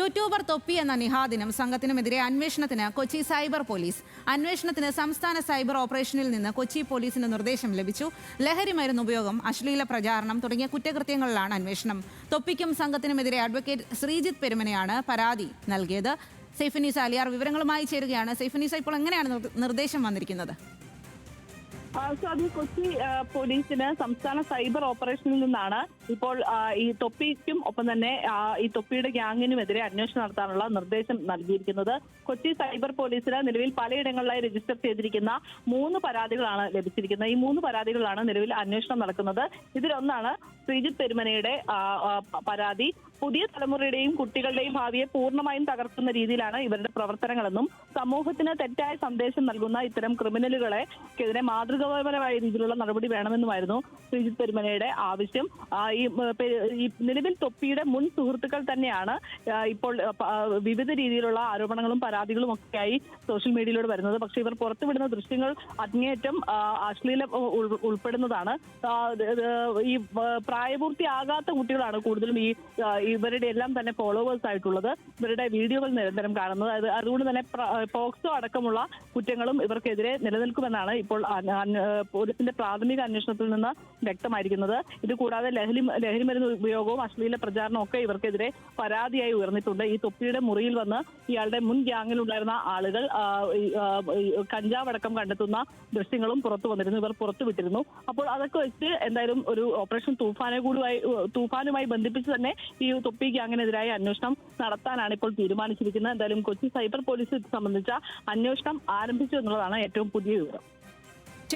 YouTuber തൊപ്പി എന്ന നിഹാദിനും സംഘത്തിനുമെതിരെ അന്വേഷണത്തിന് കൊച്ചി സൈബർ പോലീസ്. അന്വേഷണത്തിന് സംസ്ഥാന സൈബർ ഓപ്പറേഷനിൽ നിന്ന് കൊച്ചി പോലീസിന് നിർദ്ദേശം ലഭിച്ചു. ലഹരി മരുന്ന് ഉപയോഗം, അശ്ലീല പ്രചാരണം തുടങ്ങിയ കുറ്റകൃത്യങ്ങളിലാണ് അന്വേഷണം. തൊപ്പിക്കും സംഘത്തിനുമെതിരെ അഡ്വക്കേറ്റ് ശ്രീജിത്ത് പെരുമനയാണ് പരാതി നൽകിയത്. സൈഫുന്നീസ അലിയാർ വിവരങ്ങളുമായി ചേരുകയാണ്. സൈഫുന്നീസ, ഇപ്പോൾ എങ്ങനെയാണ് നിർദ്ദേശം വന്നിരിക്കുന്നത്? അത് കൊച്ചി പോലീസിന് സംസ്ഥാന സൈബർ ഓപ്പറേഷനിൽ നിന്നാണ് ഇപ്പോൾ ഈ തൊപ്പിക്കും ഒപ്പം തന്നെ ഈ തൊപ്പിയുടെ ഗ്യാങ്ങിനുമെതിരെ അന്വേഷണം നടത്താനുള്ള നിർദ്ദേശം നൽകിയിരിക്കുന്നത്. കൊച്ചി സൈബർ പോലീസിന് നിലവിൽ പലയിടങ്ങളിലായി രജിസ്റ്റർ ചെയ്തിരിക്കുന്ന 3 പരാതികളാണ് ലഭിച്ചിരിക്കുന്നത്. ഈ 3 പരാതികളിലാണ് നിലവിൽ അന്വേഷണം നടക്കുന്നത്. ഇതിലൊന്നാണ് ശ്രീജിത്ത് പെരുമനയുടെ പരാതി. പുതിയ തലമുറയുടെയും കുട്ടികളുടെയും ഭാവിയെ പൂർണ്ണമായും തകർക്കുന്ന രീതിയിലാണ് ഇവരുടെ പ്രവർത്തനങ്ങളെന്നും സമൂഹത്തിന് തെറ്റായ സന്ദേശം നൽകുന്ന ഇത്തരം ക്രിമിനലുകളെതിരെ മാതൃകാപരമായ രീതിയിലുള്ള നടപടി വേണമെന്നുമായിരുന്നു ശ്രീജിത്ത് പെരുമനയുടെ ആവശ്യം. ഈ നിലവിൽ തൊപ്പിയുടെ മുൻ സുഹൃത്തുക്കൾ തന്നെയാണ് ഇപ്പോൾ വിവിധ രീതിയിലുള്ള ആരോപണങ്ങളും പരാതികളും ഒക്കെയായി സോഷ്യൽ മീഡിയയിലൂടെ വരുന്നത്. പക്ഷേ ഇവർ പുറത്തുവിടുന്ന ദൃശ്യങ്ങൾ അങ്ങേയറ്റം അശ്ലീലം ഉൾപ്പെടുന്നതാണ്. ഈ പ്രായപൂർത്തിയാകാത്ത കുട്ടികളാണ് കൂടുതലും ഇവരുടെ എല്ലാം തന്നെ ഫോളോവേഴ്സ് ആയിട്ടുള്ളത്. ഇവരുടെ വീഡിയോകൾ നിരന്തരം കാണുന്നത്. അതുകൊണ്ട് തന്നെ പോക്സോ അടക്കമുള്ള കുറ്റങ്ങളും ഇവർക്കെതിരെ നിലനിൽക്കുമെന്നാണ് ഇപ്പോൾ പോലീസിന്റെ പ്രാഥമിക അന്വേഷണത്തിൽ നിന്ന് വ്യക്തമായിരിക്കുന്നത്. ഇത് കൂടാതെ ലഹരി മരുന്ന് ഉപയോഗവും അശ്ലീല പ്രചാരണവും ഒക്കെ ഇവർക്കെതിരെ പരാതിയായി ഉയർന്നിട്ടുണ്ട്. ഈ തൊപ്പിയുടെ മുറിയിൽ വന്ന് ഇയാളുടെ മുൻ ഗ്യാങ്ങിലുണ്ടായിരുന്ന ആളുകൾ കഞ്ചാവടക്കം കണ്ടെത്തുന്ന ദൃശ്യങ്ങളും പുറത്തു വന്നിരുന്നു. ഇവർ പുറത്തുവിട്ടിരുന്നു. അപ്പോൾ അതൊക്കെ വെച്ച് എന്തായാലും ഒരു ഓപ്പറേഷൻ തൂഫാനുമായി ബന്ധിപ്പിച്ച് തന്നെ ഈ തൊപ്പി ഗ്യാങ്ങിനെതിരായ അന്വേഷണം നടത്താനാണ് ഇപ്പോൾ തീരുമാനിച്ചിരിക്കുന്നത്. എന്തായാലും കൊച്ചി സൈബർ പോലീസ് ഇത് സംബന്ധിച്ച അന്വേഷണം ആരംഭിച്ചു എന്നുള്ളതാണ് ഏറ്റവും പുതിയ വിവരം.